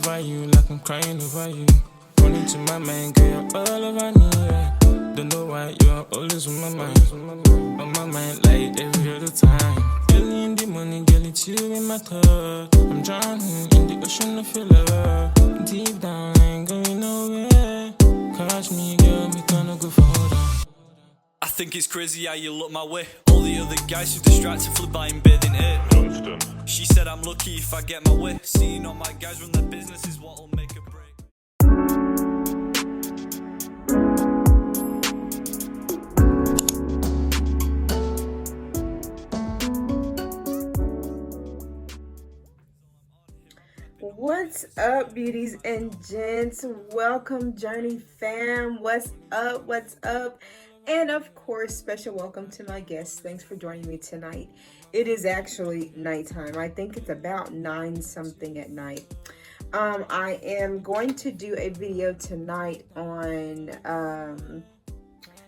over you like I'm crying over you. Running to my mind, girl, you're all over me, yeah. Don't know why you're always on my mind. On my mind like every other time. Early in the morning, girl, it's you in my thoughts. I'm drowning in the ocean of your love. Deep down, I ain't going nowhere. Catch me, girl, we gonna go further. I think it's crazy how you look my way. All the other guys who distracted flew by in bed in it. She said I'm lucky if I get my way. Seeing all my guys run their business is what'll make a break. What's up, beauties and gents? Welcome, Journey fam. What's up? What's up? And of course, special welcome to my guests. Thanks for joining me tonight. It is actually nighttime. I think it's about 9 something at night. I am going to do a video tonight on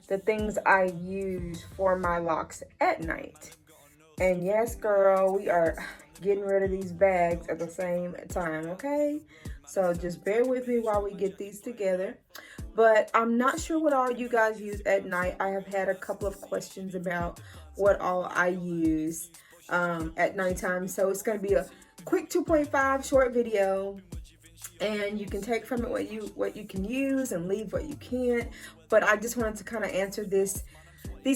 the things I use for my locks at night. And yes, girl, we are getting rid of these bags at the same time, okay? So just bear with me while we get these together. But I'm not sure what all you guys use at night. I have had a couple of questions about what all I use at nighttime. So it's going to be a quick 2.5 short video. And you can take from it what you can use and leave what you can't. But I just wanted to kind of answer these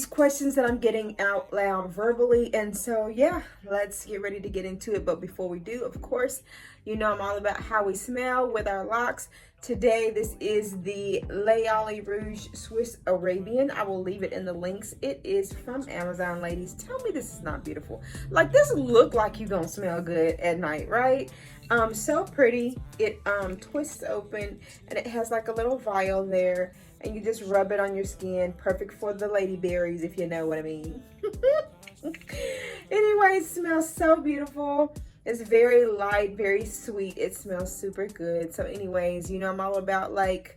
questions that I'm getting out loud verbally. And so, yeah, let's get ready to get into it. But before we do, of course, you know I'm all about how we smell with our locks. Today, this is the L'Oeil Rouge Swiss Arabian. I will leave it in the links. It is from Amazon, ladies. Tell me this is not beautiful. Like, this look like you gonna smell good at night, right? So pretty. It twists open and it has like a little vial there. And you just rub it on your skin. Perfect for the ladyberries, if you know what I mean. Anyway, it smells so beautiful. It's very light, very sweet. It smells super good. So anyways, you know I'm all about like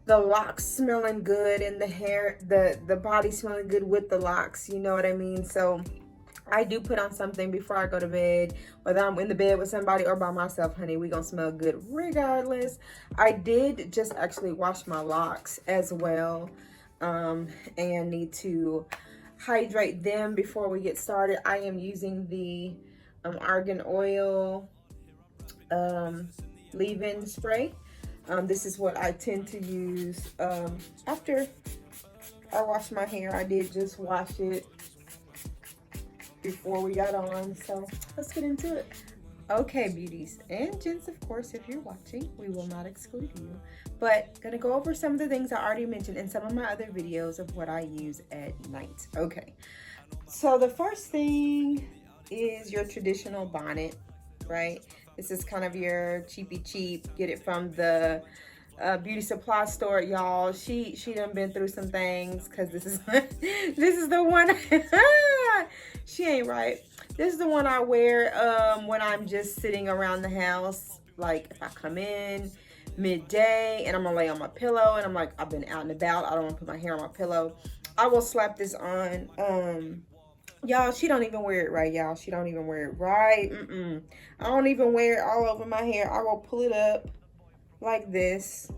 the locks smelling good and the hair, the body smelling good with the locks. You know what I mean? So I do put on something before I go to bed, whether I'm in the bed with somebody or by myself, honey, we gonna smell good regardless. I did just actually wash my locks as well, and need to hydrate them before we get started. I am using the Argan Oil leave-in spray. This is what I tend to use after I wash my hair. I did just wash it before we got on, so let's get into it. Okay, beauties and gents, of course, if you're watching, we will not exclude you, but gonna go over some of the things I already mentioned in some of my other videos of what I use at night. Okay, so the first thing is your traditional bonnet, right? This is kind of your cheapy cheap, get it from the beauty supply store, y'all. She done been through some things, because this is this is the one she ain't right. This is the one I wear when I'm just sitting around the house. Like if I come in midday and I'm gonna lay on my pillow and I'm like, I've been out and about, I don't want to put my hair on my pillow, I will slap this on. Y'all, she don't even wear it right, y'all. She don't even wear it right. I don't even wear it all over my hair. I will pull it up like this.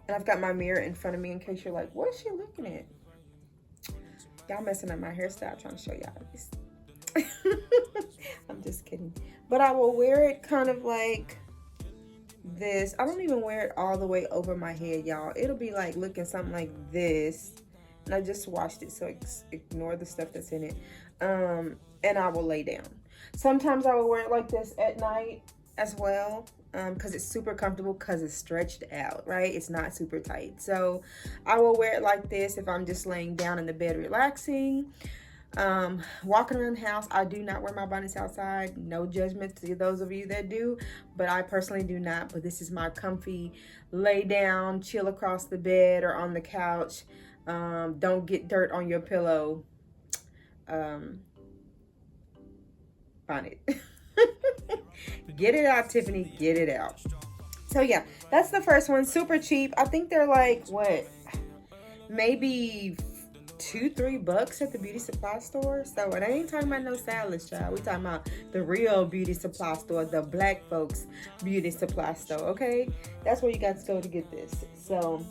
And I've got my mirror in front of me in case you're like, what is she looking at? Y'all messing up my hairstyle trying to show y'all this. I'm just kidding. But I will wear it kind of like this. I don't even wear it all the way over my head, y'all. It'll be like looking something like this. And I just washed it, so ignore the stuff that's in it. And I will lay down. Sometimes I will wear it like this at night as well, because it's super comfortable, because it's stretched out, right? It's not super tight. So I will wear it like this if I'm just laying down in the bed relaxing. Walking around the house, I do not wear my bonnets outside. No judgment to those of you that do, but I personally do not. But this is my comfy lay down, chill across the bed or on the couch. Don't get dirt on your pillow bonnet. Get it out, Tiffany, get it out. So yeah, that's the first one. Super cheap. I think they're like, what, maybe $2-3 at the beauty supply store. So it ain't talking about no salads, child. We talking about the real beauty supply store, the black folks beauty supply store. Okay, that's where you got to go to get this. So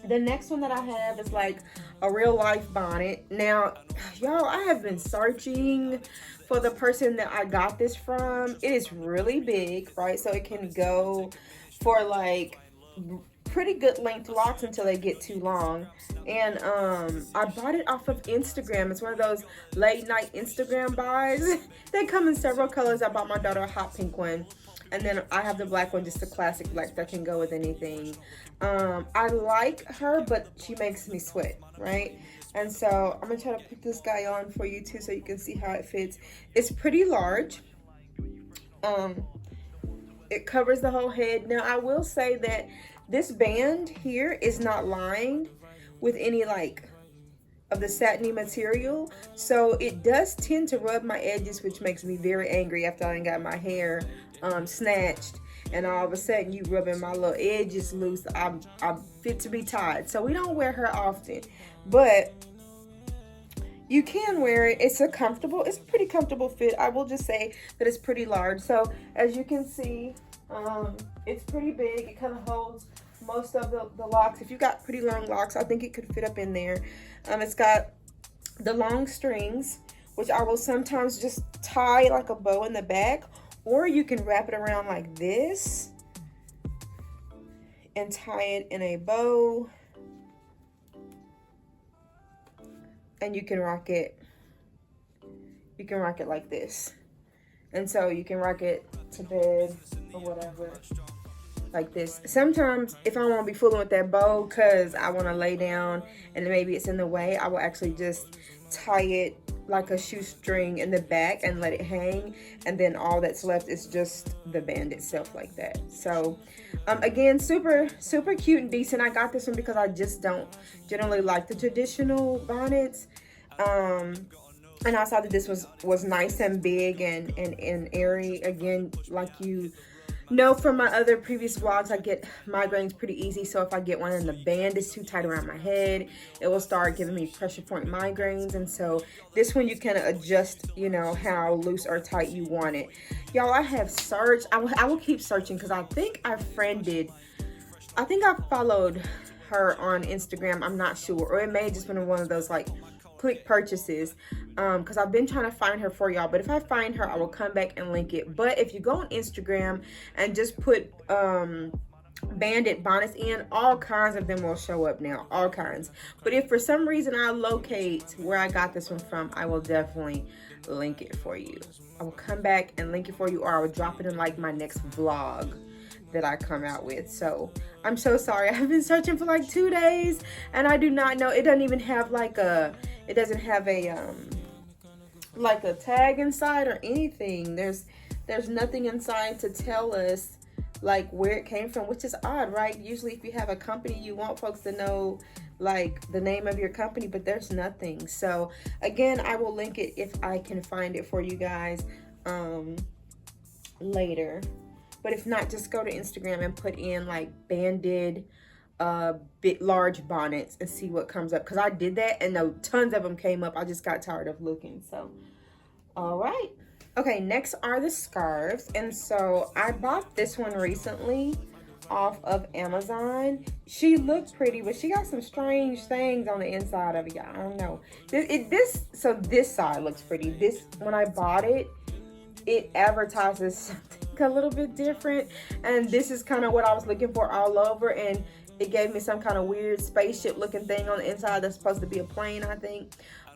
the next one that I have is like a real life bonnet. Now, y'all, I have been searching for the person that I got this from. It is really big, right? So it can go for like pretty good length locks until they get too long. And I bought it off of Instagram. It's one of those late night Instagram buys. They come in several colors. I bought my daughter a hot pink one. And then I have the black one, just a classic black that can go with anything. I like her, but she makes me sweat, right? And so I'm gonna try to put this guy on for you too, so you can see how it fits. It's pretty large. It covers the whole head. Now I will say that this band here is not lined with any like of the satiny material, so it does tend to rub my edges, which makes me very angry after I got my hair snatched, and all of a sudden you rubbing my little edges loose. I'm fit to be tied. So we don't wear her often, but you can wear it. It's a pretty comfortable fit. I will just say that it's pretty large. So as you can see, it's pretty big. It kind of holds most of the locks. If you got pretty long locks, I think it could fit up in there. It's got the long strings, which I will sometimes just tie like a bow in the back, or you can wrap it around like this and tie it in a bow, and you can rock it. You can rock it like this, and so you can rock it to bed or whatever, like this. Sometimes if I want to be fooling with that bow because I want to lay down and maybe it's in the way, I will actually just tie it like a shoestring in the back and let it hang, and then all that's left is just the band itself like that. So again, super cute and decent. I got this one because I just don't generally like the traditional bonnets, and I saw that this was nice and big and airy. Again, like you know from my other previous vlogs, I get migraines pretty easy. So if I get one and the band is too tight around my head, it will start giving me pressure point migraines. And so this one you can adjust, you know, how loose or tight you want it. Y'all, I have searched. I will keep searching because I think I followed her on Instagram. I'm not sure, or it may have just been one of those like quick purchases, because I've been trying to find her for y'all. But if I find her, I will come back and link it. But if you go on Instagram and just put banded bonnets in, all kinds of them will show up now, all kinds. But if for some reason I locate where I got this one from, I will definitely link it for you. I will come back and link it for you, or I will drop it in like my next vlog that I come out with. So I'm so sorry. I've been searching for like 2 days and I do not know. It doesn't even have like it doesn't have a like a tag inside or anything. There's nothing inside to tell us like where it came from, which is odd, right? Usually if you have a company, you want folks to know like the name of your company, but there's nothing. So again, I will link it if I can find it for you guys later. But if not, just go to Instagram and put in like banded bit large bonnets and see what comes up, because I did that and tons of them came up. I just got tired of looking. So all right, okay, next are the scarves. And so I bought this one recently off of Amazon. She looked pretty, but she got some strange things on the inside of it. I don't know. So this side looks pretty. This, when I bought it, it advertises something a little bit different, and this is kind of what I was looking for all over, and it gave me some kind of weird spaceship looking thing on the inside that's supposed to be a plane, I think.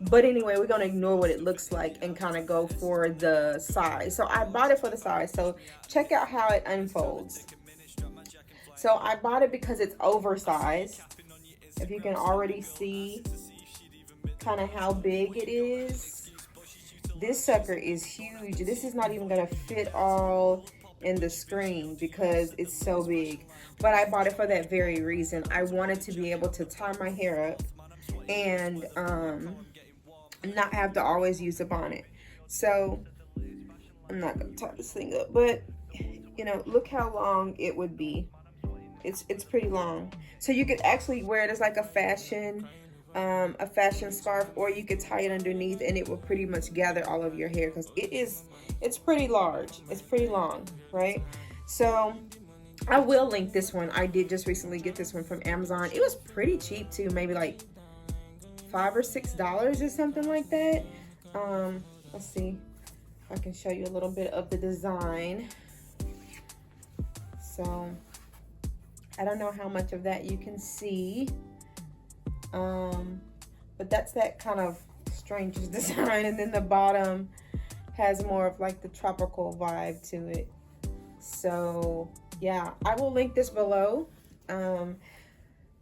But anyway, we're gonna ignore what it looks like and kind of go for the size. So I bought it for the size. So check out how it unfolds. So I bought it because it's oversized. If you can already see kind of how big it is. This sucker is huge. This is not even gonna fit all in the screen because it's so big. But I bought it for that very reason. I wanted to be able to tie my hair up and not have to always use a bonnet. So I'm not gonna tie this thing up, but you know, look how long it would be. It's pretty long. So you could actually wear it as like a fashion a fashion scarf, or you could tie it underneath and it will pretty much gather all of your hair, because it's pretty large, it's pretty long, right? So I will link this one. I did just recently get this one from Amazon. It was pretty cheap too, maybe like $5 or $6 or something like that. Let's see if I can show you a little bit of the design. So I don't know how much of that you can see, but that's that kind of strange design. And then the bottom has more of like the tropical vibe to it. So yeah, I will link this below.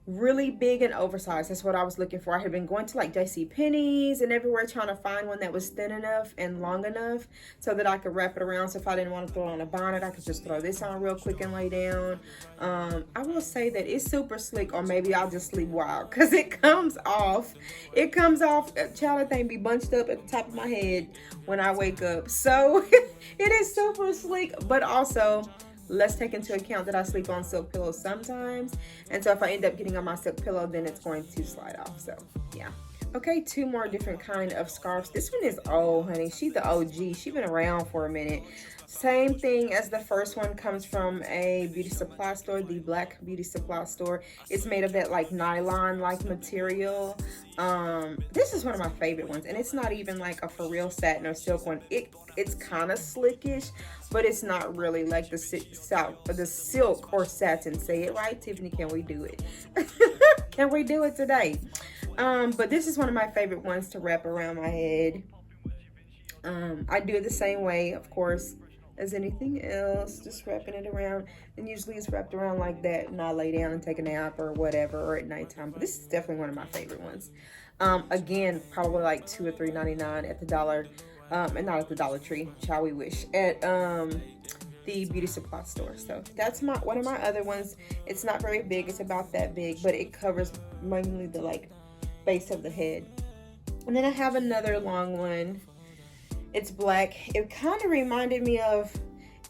Really big and oversized, that's what I was looking for. I had been going to like JCPenney's and everywhere trying to find one that was thin enough and long enough so that I could wrap it around. So if I didn't want to throw on a bonnet, I could just throw this on real quick and lay down. I will say that it's super slick, or maybe I'll just sleep wild, because it comes off, child, that thing be bunched up at the top of my head when I wake up. So it is super slick, but also let's take into account that I sleep on silk pillows sometimes. And so if I end up getting on my silk pillow, then it's going to slide off. So yeah. Okay, 2 more different kind of scarves. This one is old, honey. She's the OG. She's been around for a minute. Same thing as the first one, comes from a beauty supply store, the Black Beauty Supply Store. It's made of that like nylon-like material. This is one of my favorite ones, and it's not even like a for real satin or silk one. It's kind of slickish, but it's not really like the silk or satin. Say it right, Tiffany. Can we do it? Can we do it today? But this is one of my favorite ones to wrap around my head. I do it the same way, of course, as anything else, just wrapping it around. And usually it's wrapped around like that, and I lay down and take a nap or whatever, or at nighttime. But this is definitely one of my favorite ones. Again, probably like $2 or $3.99 at the dollar, and not at the Dollar Tree, shall we wish, at the beauty supply store. So that's one of my other ones. It's not very big, it's about that big, but it covers mainly the like base of the head. And then I have another long one. It's black. It kind of reminded me of,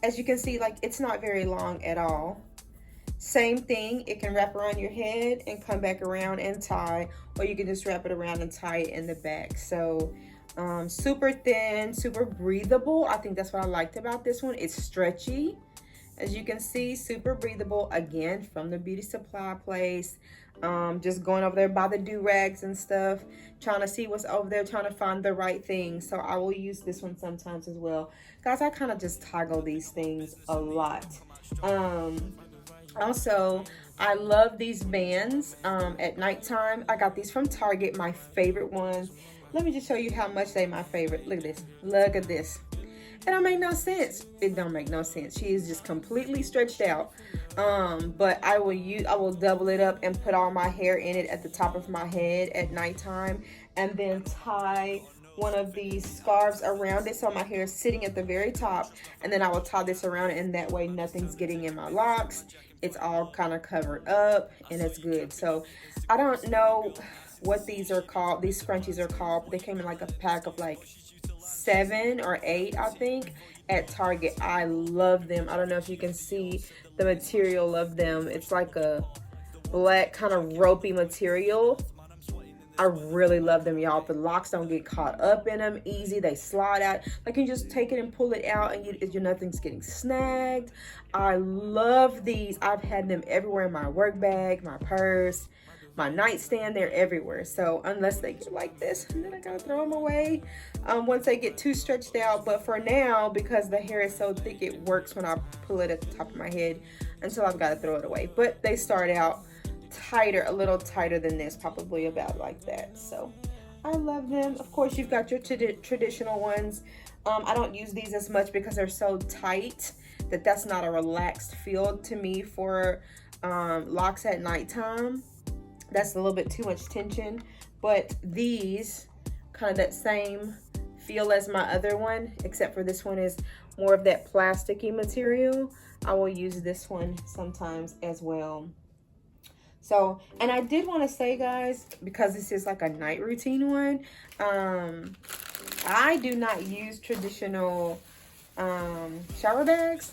as you can see, like it's not very long at all. Same thing, it can wrap around your head and come back around and tie, or you can just wrap it around and tie it in the back. So super thin, super breathable. I think that's what I liked about this one. It's stretchy, as you can see, super breathable. Again, from the beauty supply place. Just going over there by the do-rags and stuff, trying to see what's over there, trying to find the right thing. So I will use this one sometimes as well. Guys, I kind of just toggle these things a lot. Also, I love these bands at nighttime. I got these from Target, my favorite ones. Let me just show you how much they my favorite. Look at this. Look at this. It don't make no sense. It don't make no sense. She is just completely stretched out. But I will double it up and put all my hair in it at the top of my head at nighttime, and then tie one of these scarves around it so my hair is sitting at the very top, and then I will tie this around it, and that way nothing's getting in my locks. It's all kind of covered up, and it's good. So I don't know what these are called. These scrunchies are called, but they came in like a pack of like 7 or 8, I think, at Target. I love them. I don't know if you can see the material of them. It's like a black kind of ropey material. I really love them, y'all. The locks don't get caught up in them easy. They slide out. Like, you just take it and pull it out, and nothing's getting snagged. I love these. I've had them everywhere in my work bag, my purse, my nightstand. They're everywhere. So unless they get like this, and then I gotta throw them away once they get too stretched out. But for now, because the hair is so thick, it works when I pull it at the top of my head until I've got to throw it away. But they start out tighter, a little tighter than this, probably about like that. So I love them. Of course, you've got your traditional ones. I don't use these as much because they're so tight that's not a relaxed feel to me for locks at nighttime. That's a little bit too much tension. But these kind of that same feel as my other one, except for this one is more of that plasticky material. I will use this one sometimes as well. So, and I did want to say, guys, because this is like a night routine one, I do not use traditional shower bags.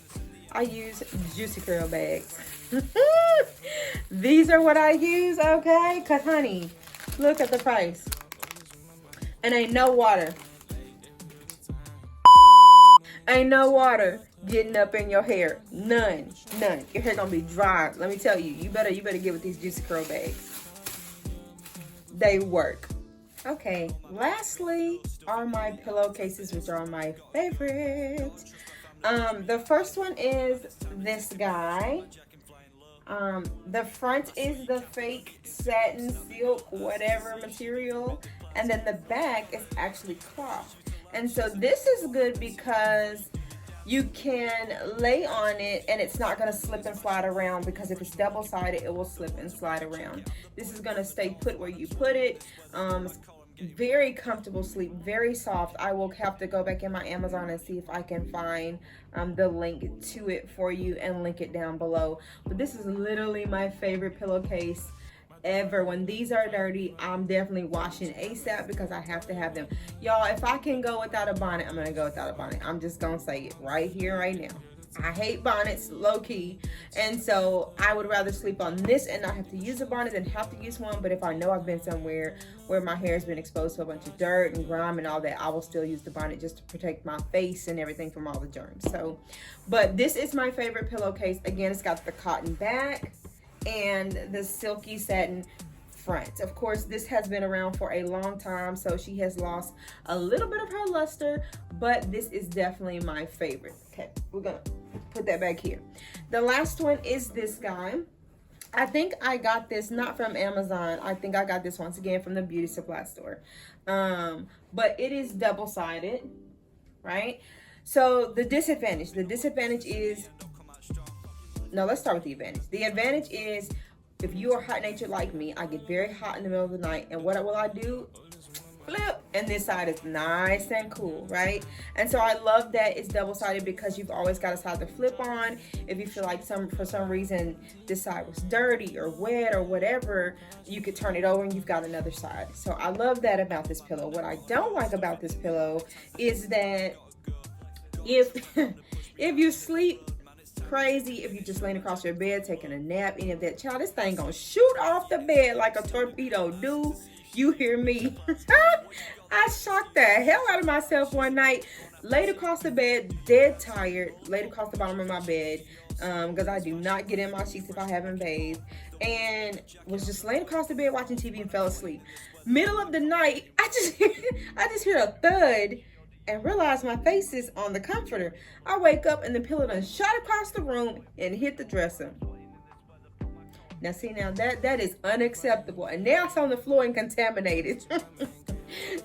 I use Juicy Curl bags. These are what I use, okay? Because, honey, Look at the price. And ain't no water. Ain't no water getting up in your hair. None. Your hair gonna be dry. Let me tell you, you better get with these Juicy Curl bags. They work. Okay, lastly are my pillowcases, which are my favorite. The first one is this guy. The front is the fake satin, silk, whatever material, and then the back is actually cloth. And so this is good because you can lay on it and it's not going to slip and slide around, because if it's double-sided, it will slip and slide around. This is going to stay put where you put it. Very comfortable sleep, very soft. I will have to go back in my Amazon and see if I can find the link to it for you and link it down below. But this is literally my favorite pillowcase ever. When these are dirty, I'm definitely washing ASAP because I have to have them. Y'all, if I can go without a bonnet, I'm gonna go without a bonnet. I'm just gonna say it right here, right now. I hate bonnets, low key, and so I would rather sleep on this and not have to use a bonnet than have to use one. But if I know I've been somewhere where my hair has been exposed to a bunch of dirt and grime and all that, I will still use the bonnet just to protect my face and everything from all the germs. So, but this is my favorite pillowcase. Again, it's got the cotton back and the silky satin front. Of course, this has been around for a long time, so she has lost a little bit of her luster, but this is definitely my favorite. Okay, we're gonna put that back here. The last one is this guy. I think I got this not from Amazon. I think I got this once again from the beauty supply store. But it is double-sided, right? So the disadvantage is, no, let's start with the advantage. The advantage is, if you are hot-natured like me, I get very hot in the middle of the night, and what will I do? Flip, and this side is nice and cool, right? And so I love that it's double-sided because you've always got a side to flip on. If you feel like for some reason this side was dirty or wet or whatever, you could turn it over and you've got another side. So I love that about this pillow. What I don't like about this pillow is that if you sleep crazy, if you're just laying across your bed taking a nap, any of that, child, this thing gonna shoot off the bed like a torpedo. Do you hear me? I shocked the hell out of myself one night, laid across the bed, dead tired, laid across the bottom of my bed, because I do not get in my sheets if I haven't bathed, and was just laying across the bed watching TV and fell asleep. Middle of the night, I just hear a thud and realize my face is on the comforter. I wake up and the pillow done shot across the room and hit the dresser. Now see, now that is unacceptable. And now it's on the floor and contaminated.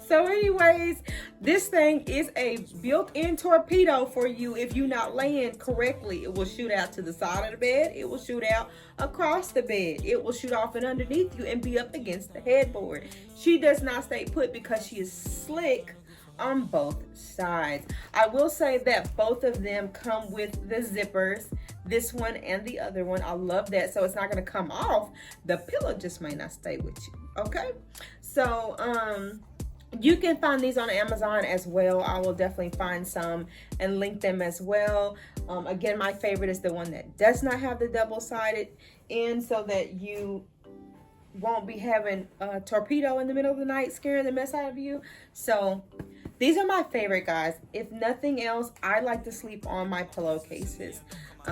So anyways, this thing is a built-in torpedo for you. If you're not laying correctly, it will shoot out to the side of the bed. It will shoot out across the bed. It will shoot off and underneath you and be up against the headboard. She does not stay put because she is slick on both sides. I will say that both of them come with the zippers, this one and the other one. I love that. So it's not going to come off. The pillow just may not stay with you. Okay, so you can find these on Amazon as well. I will definitely find some and link them as well. Again, my favorite is the one that does not have the double-sided end, so that you won't be having a torpedo in the middle of the night scaring the mess out of you. So these are my favorite, guys. If nothing else, I like to sleep on my pillowcases.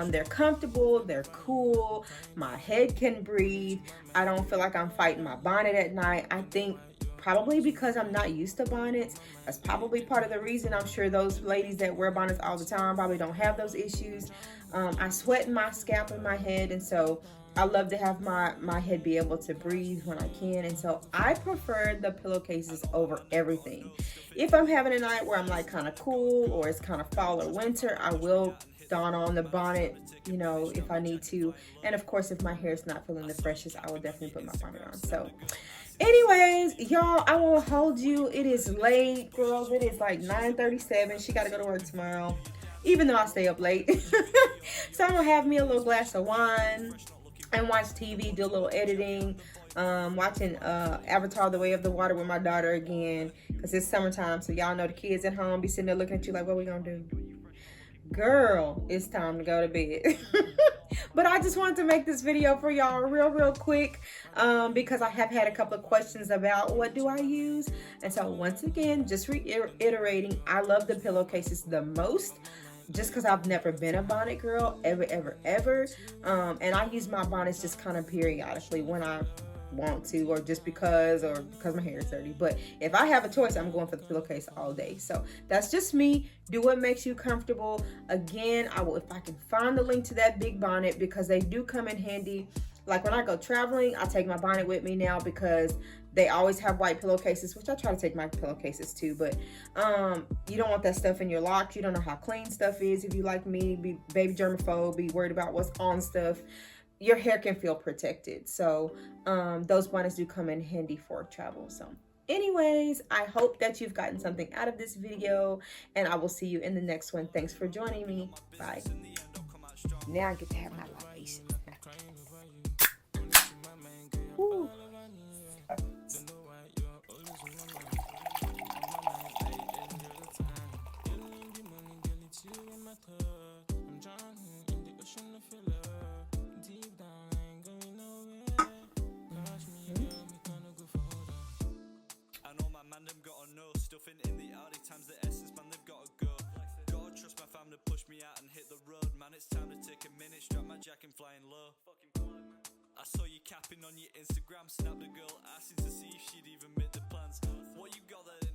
They're comfortable, they're cool, my head can breathe. I don't feel like I'm fighting my bonnet at night. I think probably because I'm not used to bonnets. That's probably part of the reason. I'm sure those ladies that wear bonnets all the time probably don't have those issues. I sweat in my scalp and my head, and so I love to have my head be able to breathe when I can, and so I prefer the pillowcases over everything. If I'm having a night where I'm like kind of cool, or it's kind of fall or winter, I will don on the bonnet, you know, if I need to. And of course, if my hair is not feeling the freshest, I will definitely put my bonnet on. So anyways, y'all, I won't hold you. It is late, girls. It is like 9:37. She got to go to work tomorrow, even though I stay up late. So I'm gonna have me a little glass of wine and watch TV, do a little editing, watching Avatar: The Way of the Water with my daughter again, because it's summertime, so y'all know the kids at home be sitting there looking at you like, what we gonna do? Girl, it's time to go to bed. But I just wanted to make this video for y'all real quick because I have had a couple of questions about what do I use. And so once again, just reiterating, I love the pillowcases the most just because I've never been a bonnet girl ever. And I use my bonnets just kind of periodically when I want to, or just because my hair is dirty. But if I have a choice, I'm going for the pillowcase all day. So that's just me. Do what makes you comfortable. Again, I will, if I can find the link to that big bonnet, because they do come in handy. Like when I go traveling, I take my bonnet with me now because they always have white pillowcases, which I try to take my pillowcases too. But you don't want that stuff in your locks. You don't know how clean stuff is. If you like me, be baby germaphobe, be worried about what's on stuff, your hair can feel protected. So those bonnets do come in handy for travel. So anyways, I hope that you've gotten something out of this video, and I will see you in the next one. Thanks for joining me. Bye. Now I get to have my libations. Woo. In the early times, the essence, man, they've got to go. Gotta trust my fam to push me out and hit the road, man. It's time to take a minute, strap my jack and flying low. I saw you capping on your Instagram, snapped a girl asking to see if she'd even made the plans. What you got there